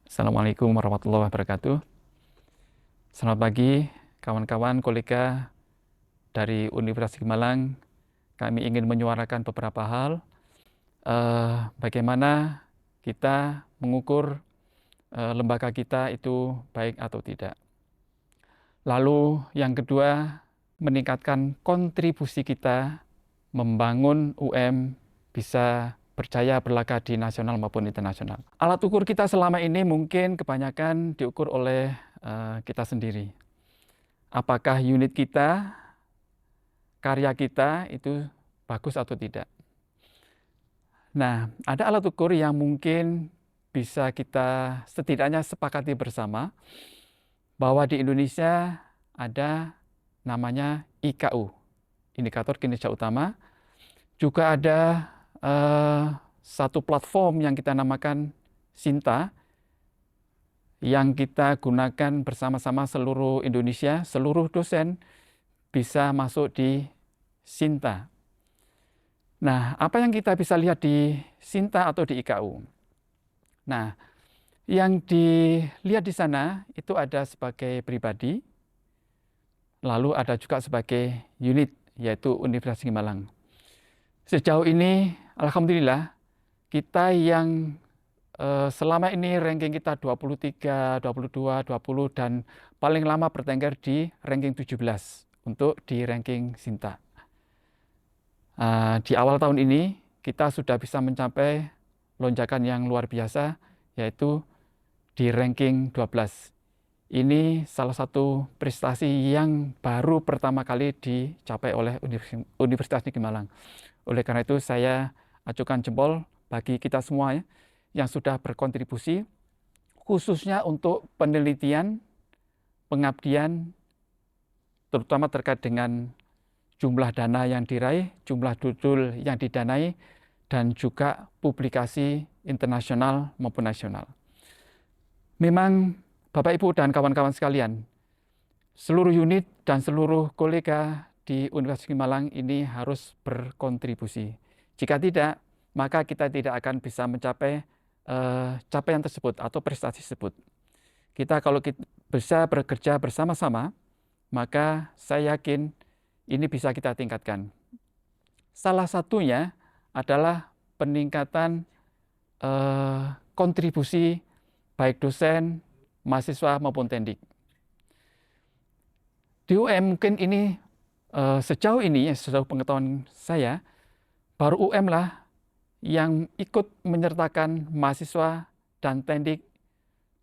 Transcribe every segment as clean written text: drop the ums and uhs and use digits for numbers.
Assalamualaikum warahmatullahi wabarakatuh. Selamat pagi kawan-kawan kolega dari Universitas Malang. Kami ingin menyuarakan beberapa hal bagaimana kita mengukur lembaga kita itu baik atau tidak. Lalu yang kedua, meningkatkan kontribusi kita membangun UM bisa berjaya berlaga di nasional maupun internasional. Alat ukur kita selama ini mungkin kebanyakan diukur oleh kita sendiri. Apakah unit kita, karya kita itu bagus atau tidak. Nah, ada alat ukur yang mungkin bisa kita setidaknya sepakati bersama bahwa di Indonesia ada namanya IKU, Indikator Kinerja Utama. Juga ada satu platform yang kita namakan Sinta, yang kita gunakan bersama-sama seluruh Indonesia, seluruh dosen bisa masuk di Sinta. Nah, apa yang kita bisa lihat di Sinta atau di IKU? Nah, yang dilihat di sana itu ada sebagai pribadi, lalu ada juga sebagai unit, yaitu Universitas Malang. Sejauh ini, alhamdulillah, kita yang selama ini ranking kita 23, 22, 20, dan paling lama bertengger di ranking 17 untuk di ranking Sinta. Di awal tahun ini, kita sudah bisa mencapai lonjakan yang luar biasa, yaitu di ranking 12. Ini salah satu prestasi yang baru pertama kali dicapai oleh Universitas Negeri Malang. Oleh karena itu saya acukan jempol bagi kita semua ya, yang sudah berkontribusi, khususnya untuk penelitian, pengabdian, terutama terkait dengan jumlah dana yang diraih, jumlah judul yang didanai, dan juga publikasi internasional maupun nasional. Memang Bapak Ibu dan kawan-kawan sekalian, seluruh unit dan seluruh kolega di Universitas Malang ini harus berkontribusi. Jika tidak, maka kita tidak akan bisa mencapai capaian tersebut atau prestasi tersebut. Kita kalau bisa bekerja bersama-sama, maka saya yakin ini bisa kita tingkatkan. Salah satunya adalah peningkatan kontribusi baik dosen, mahasiswa maupun tendik. Di UM mungkin ini sejauh ini, sejauh pengetahuan saya, baru UM lah yang ikut menyertakan mahasiswa dan tendik,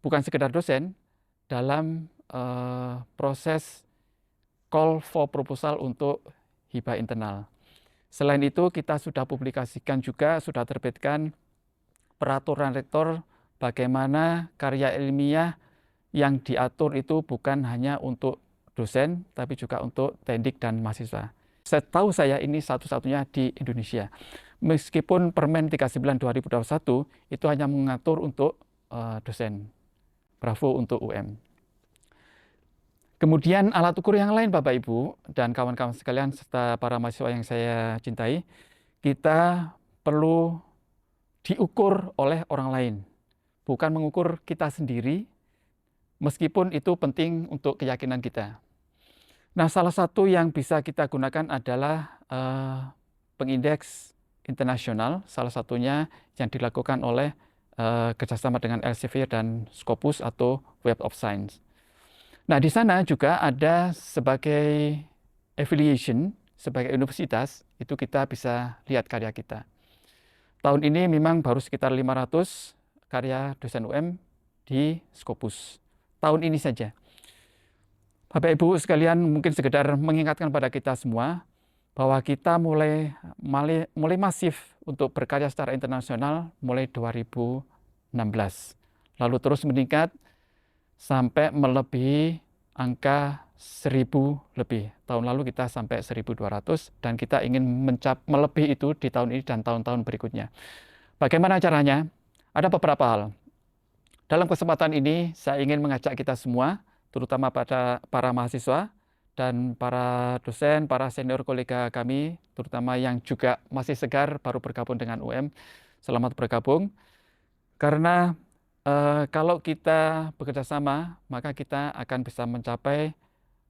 bukan sekedar dosen, dalam proses call for proposal untuk hibah internal. Selain itu, kita sudah publikasikan juga, sudah terbitkan peraturan rektor bagaimana karya ilmiah yang diatur itu bukan hanya untuk dosen, tapi juga untuk tendik dan mahasiswa. Setahu saya ini satu-satunya di Indonesia. Meskipun Permen 39 2021 itu hanya mengatur untuk dosen. Bravo untuk UM. Kemudian alat ukur yang lain Bapak Ibu dan kawan-kawan sekalian serta para mahasiswa yang saya cintai, kita perlu diukur oleh orang lain. Bukan mengukur kita sendiri, meskipun itu penting untuk keyakinan kita. Nah, salah satu yang bisa kita gunakan adalah pengindeks internasional, salah satunya yang dilakukan oleh kerjasama dengan Elsevier dan Scopus atau Web of Science. Nah, di sana juga ada sebagai affiliation, sebagai universitas, itu kita bisa lihat karya kita. Tahun ini memang baru sekitar 500 karya dosen UM di Scopus. Tahun ini saja. Bapak Ibu sekalian, mungkin sekedar mengingatkan pada kita semua bahwa kita mulai masif untuk berkarya secara internasional mulai 2016. Lalu terus meningkat sampai melebihi angka 1000 lebih. Tahun lalu kita sampai 1200 dan kita ingin melebihi itu di tahun ini dan tahun-tahun berikutnya. Bagaimana caranya? Ada beberapa hal. Dalam kesempatan ini, saya ingin mengajak kita semua, terutama pada para mahasiswa dan para dosen, para senior kolega kami, terutama yang juga masih segar baru bergabung dengan UM, selamat bergabung. Karena kalau kita bekerja sama, maka kita akan bisa mencapai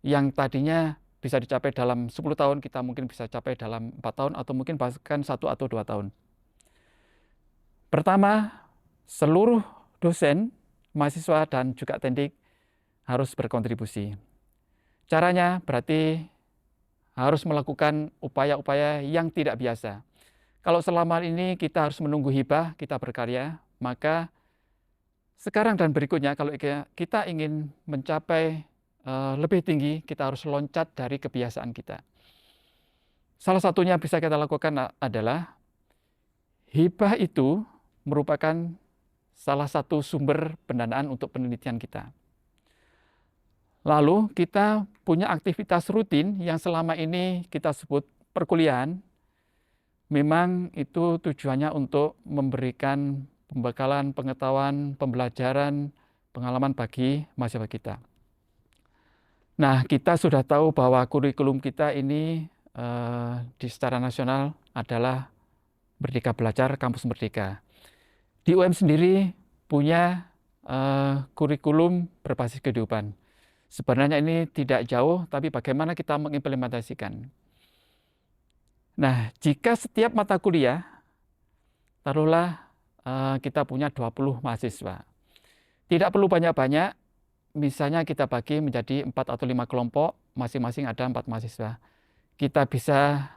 yang tadinya bisa dicapai dalam 10 tahun, kita mungkin bisa capai dalam 4 tahun, atau mungkin bahkan 1 atau 2 tahun. Pertama, seluruh dosen, mahasiswa, dan juga tendik harus berkontribusi. Caranya berarti harus melakukan upaya-upaya yang tidak biasa. Kalau selama ini kita harus menunggu hibah, kita berkarya, maka sekarang dan berikutnya kalau kita ingin mencapai lebih tinggi, kita harus loncat dari kebiasaan kita. Salah satunya bisa kita lakukan adalah hibah itu merupakan salah satu sumber pendanaan untuk penelitian kita. Lalu kita punya aktivitas rutin yang selama ini kita sebut perkuliahan. Memang itu tujuannya untuk memberikan pembekalan, pengetahuan, pembelajaran, pengalaman bagi mahasiswa kita. Nah, kita sudah tahu bahwa kurikulum kita ini secara nasional adalah Merdeka Belajar Kampus Merdeka. Di UM sendiri punya kurikulum berbasis kehidupan. Sebenarnya ini tidak jauh, tapi bagaimana kita mengimplementasikan. Nah, jika setiap mata kuliah, taruhlah kita punya 20 mahasiswa. Tidak perlu banyak-banyak, misalnya kita bagi menjadi 4 atau 5 kelompok, masing-masing ada 4 mahasiswa. Kita bisa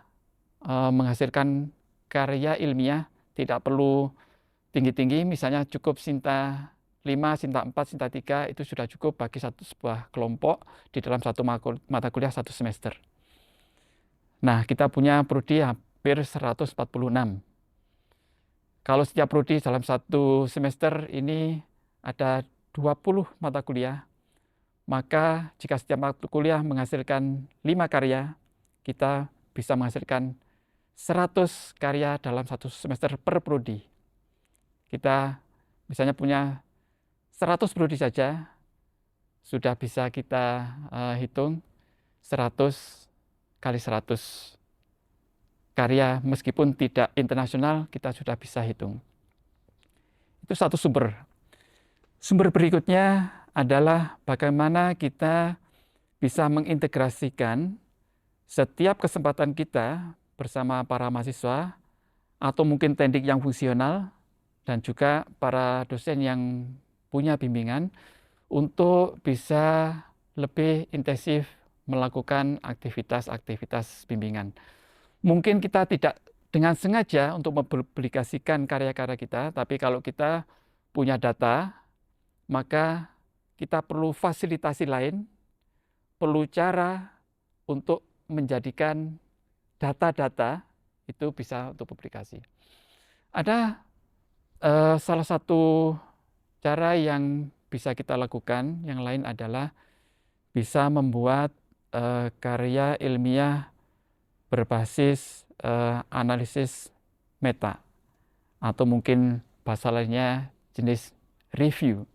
menghasilkan karya ilmiah, tidak perlu tinggi-tinggi, misalnya cukup Sinta 5, Sinta 4, Sinta 3, itu sudah cukup bagi sebuah kelompok di dalam satu mata kuliah satu semester. Nah, kita punya prodi hampir 146. Kalau setiap prodi dalam satu semester ini ada 20 mata kuliah, maka jika setiap mata kuliah menghasilkan 5 karya, kita bisa menghasilkan 100 karya dalam satu semester per prodi. Kita misalnya punya 100 prodi saja, sudah bisa kita hitung 100 kali 100 karya, meskipun tidak internasional, kita sudah bisa hitung. Itu satu sumber. Sumber berikutnya adalah bagaimana kita bisa mengintegrasikan setiap kesempatan kita bersama para mahasiswa, atau mungkin tendik yang fungsional, dan juga para dosen yang punya bimbingan, untuk bisa lebih intensif melakukan aktivitas-aktivitas bimbingan. Mungkin kita tidak dengan sengaja untuk mempublikasikan karya-karya kita, tapi kalau kita punya data, maka kita perlu fasilitasi lain, perlu cara untuk menjadikan data-data itu bisa untuk publikasi. Ada salah satu cara yang bisa kita lakukan, yang lain adalah bisa membuat karya ilmiah berbasis analisis meta, atau mungkin bahasa lainnya jenis review.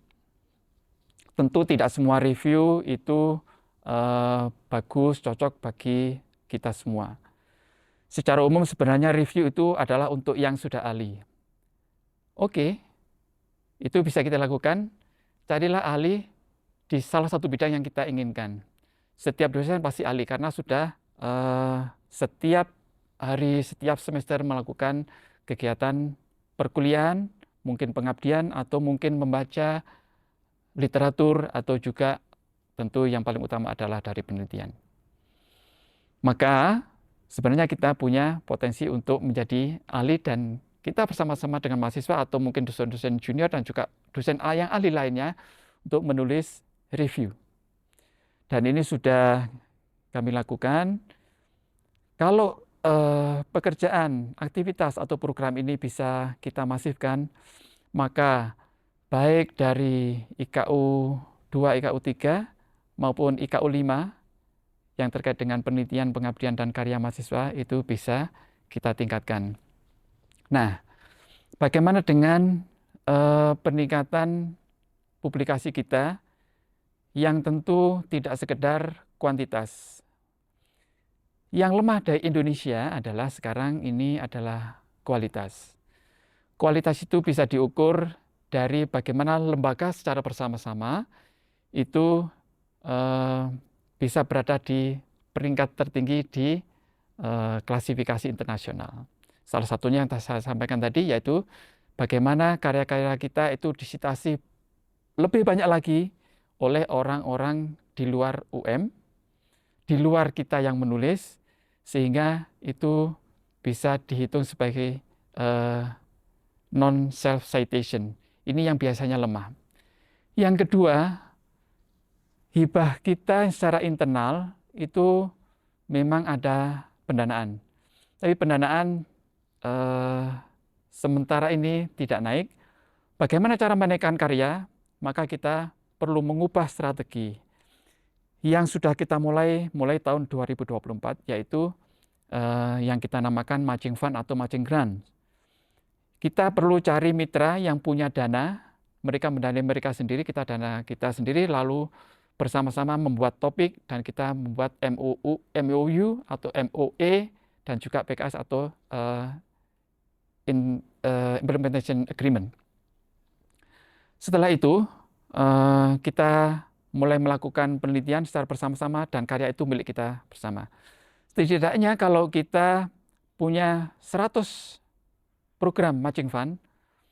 Tentu tidak semua review itu bagus, cocok bagi kita semua. Secara umum sebenarnya review itu adalah untuk yang sudah ahli. Oke, itu bisa kita lakukan. Carilah ahli di salah satu bidang yang kita inginkan. Setiap dosen pasti ahli karena sudah setiap hari, setiap semester melakukan kegiatan perkuliahan, mungkin pengabdian, atau mungkin membaca literatur, atau juga tentu yang paling utama adalah dari penelitian. Maka sebenarnya kita punya potensi untuk menjadi ahli, dan kita bersama-sama dengan mahasiswa atau mungkin dosen-dosen junior dan juga dosen yang ahli lainnya untuk menulis review. Dan ini sudah kami lakukan. Kalau pekerjaan, aktivitas atau program ini bisa kita masifkan, maka baik dari IKU 2, IKU 3 maupun IKU 5 yang terkait dengan penelitian, pengabdian, dan karya mahasiswa itu bisa kita tingkatkan. Nah, bagaimana dengan peningkatan publikasi kita yang tentu tidak sekedar kuantitas, Yang lemah dari Indonesia adalah sekarang ini adalah kualitas. Kualitas itu bisa diukur dari bagaimana lembaga secara bersama-sama itu bisa berada di peringkat tertinggi di klasifikasi internasional. Salah satunya yang saya sampaikan tadi yaitu bagaimana karya-karya kita itu disitasi lebih banyak lagi oleh orang-orang di luar UM, di luar kita yang menulis, sehingga itu bisa dihitung sebagai non-self citation. Ini yang biasanya lemah. Yang kedua, hibah kita secara internal itu memang ada pendanaan. Tapi pendanaan sementara ini tidak naik. Bagaimana cara menaikkan karya? Maka kita perlu mengubah strategi yang sudah kita mulai tahun 2024, yaitu yang kita namakan matching fund atau matching grant. Kita perlu cari mitra yang punya dana, mereka mendanai mereka sendiri, kita dana kita sendiri, lalu bersama-sama membuat topik dan kita membuat MOU atau MOA dan juga PKS atau Implementation Agreement. Setelah itu kita mulai melakukan penelitian secara bersama-sama dan karya itu milik kita bersama. Setidaknya kalau kita punya 100 program matching fund,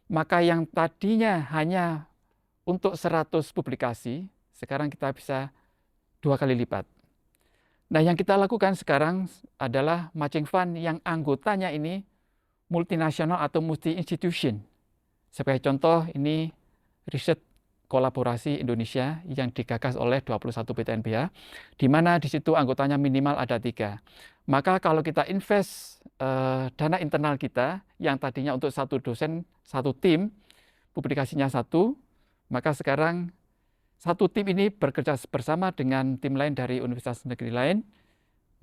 maka yang tadinya hanya untuk 100 publikasi, sekarang kita bisa 2 kali lipat. Nah, yang kita lakukan sekarang adalah matching fund yang anggotanya ini multinasional atau multi-institution. Sebagai contoh, ini riset kolaborasi Indonesia yang digagas oleh 21 PTNBH, di mana di situ anggotanya minimal ada 3. Maka kalau kita invest dana internal kita, yang tadinya untuk satu dosen, satu tim, publikasinya 1, maka sekarang satu tim ini bekerja bersama dengan tim lain dari universitas negeri lain,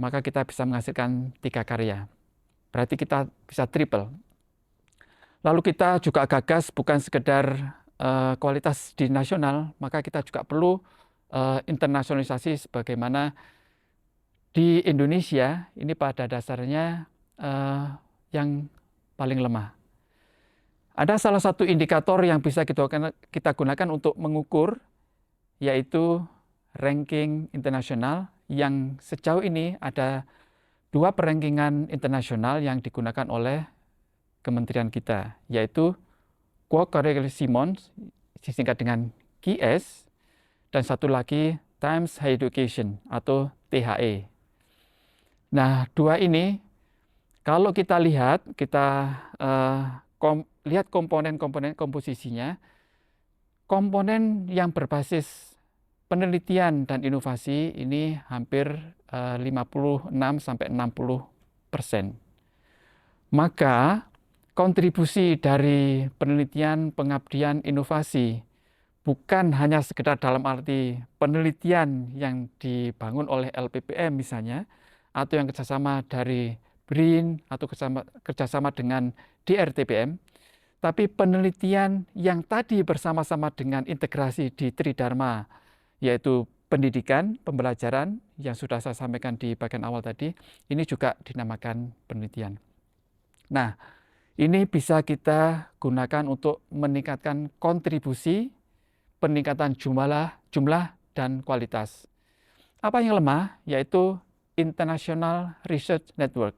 maka kita bisa menghasilkan 3 karya. Berarti kita bisa triple. Lalu kita juga gagas bukan sekedar kualitas di nasional, maka kita juga perlu internasionalisasi sebagaimana di Indonesia ini pada dasarnya yang paling lemah. Ada salah satu indikator yang bisa kita gunakan untuk mengukur, yaitu ranking internasional yang sejauh ini ada 2 perrankingan internasional yang digunakan oleh kementerian kita, yaitu Quack-Simons, disingkat dengan QS, dan satu lagi Times Higher Education atau THE. Nah, 2 ini kalau kita lihat, kita lihat komponen-komponen komposisinya, komponen yang berbasis penelitian dan inovasi ini hampir 56-60%. Maka kontribusi dari penelitian, pengabdian, inovasi bukan hanya sekedar dalam arti penelitian yang dibangun oleh LPPM misalnya, atau yang kerjasama dari BRIN atau kerjasama dengan DRTPM, tapi penelitian yang tadi bersama-sama dengan integrasi di Tridharma, yaitu pendidikan, pembelajaran yang sudah saya sampaikan di bagian awal tadi, ini juga dinamakan penelitian. Nah, ini bisa kita gunakan untuk meningkatkan kontribusi, peningkatan jumlah dan kualitas. Apa yang lemah? Yaitu International Research Network.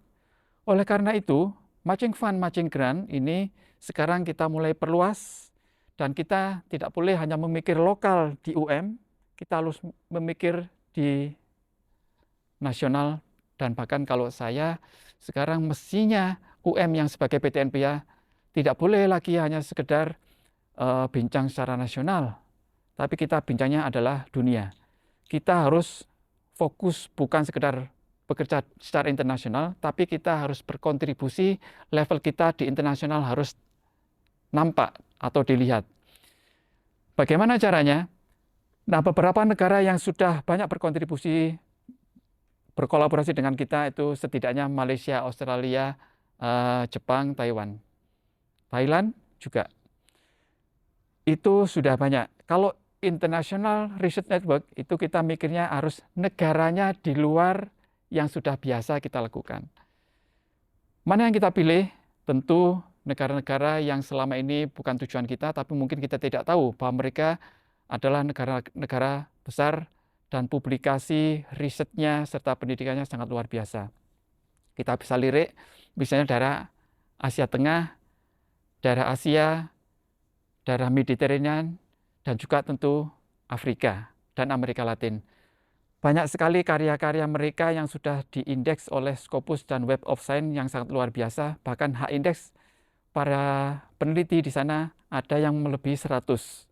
Oleh karena itu, matching fund, matching grant ini sekarang kita mulai perluas dan kita tidak boleh hanya memikir lokal di UM, kita harus memikir di nasional, dan bahkan kalau saya sekarang mestinya UM yang sebagai PTNBH tidak boleh lagi hanya sekedar bincang secara nasional, tapi kita bincangnya adalah dunia. Kita harus fokus bukan sekedar bekerja secara internasional, tapi kita harus berkontribusi, level kita di internasional harus nampak atau dilihat. Bagaimana caranya? Nah, beberapa negara yang sudah banyak berkontribusi, berkolaborasi dengan kita itu setidaknya Malaysia, Australia, Jepang, Taiwan. Thailand juga. Itu sudah banyak. Kalau International Research Network itu kita mikirnya harus negaranya di luar yang sudah biasa kita lakukan. Mana yang kita pilih? Tentu negara-negara yang selama ini bukan tujuan kita, tapi mungkin kita tidak tahu bahwa mereka adalah negara-negara besar dan publikasi risetnya serta pendidikannya sangat luar biasa. Kita bisa lirik misalnya daerah Asia Tengah, daerah Asia, daerah Mediterranean, dan juga tentu Afrika dan Amerika Latin. Banyak sekali karya-karya mereka yang sudah diindeks oleh Scopus dan Web of Science yang sangat luar biasa. Bahkan H-index para peneliti di sana ada yang melebihi 100.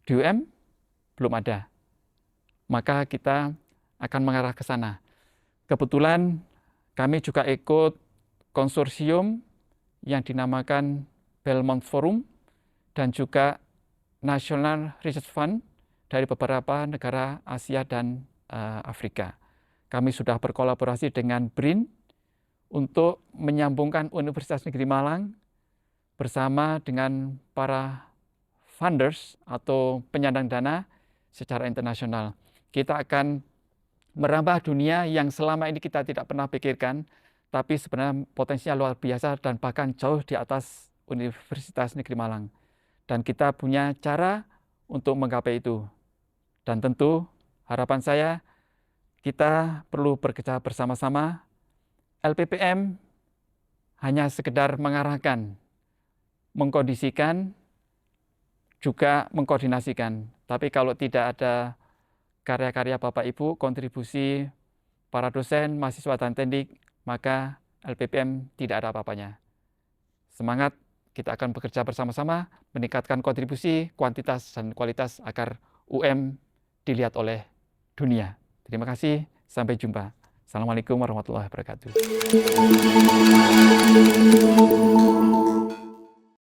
Di UM belum ada. Maka kita akan mengarah ke sana. Kebetulan kami juga ikut konsorsium yang dinamakan Belmont Forum dan juga National Research Fund dari beberapa negara Asia dan Afrika. Kami sudah berkolaborasi dengan BRIN untuk menyambungkan Universitas Negeri Malang bersama dengan para funders atau penyandang dana secara internasional. Kita akan merambah dunia yang selama ini kita tidak pernah pikirkan, tapi sebenarnya potensinya luar biasa dan bahkan jauh di atas Universitas Negeri Malang. Dan kita punya cara untuk menggapai itu. Dan tentu harapan saya kita perlu bekerja bersama-sama. LPPM hanya sekedar mengarahkan, mengkondisikan, juga mengkoordinasikan. Tapi kalau tidak ada karya-karya Bapak Ibu, kontribusi para dosen, mahasiswa dan teknik, maka LPPM tidak ada apa-apanya. Semangat, kita akan bekerja bersama-sama, meningkatkan kontribusi, kuantitas dan kualitas agar UM dilihat oleh dunia. Terima kasih, sampai jumpa. Assalamualaikum warahmatullahi wabarakatuh.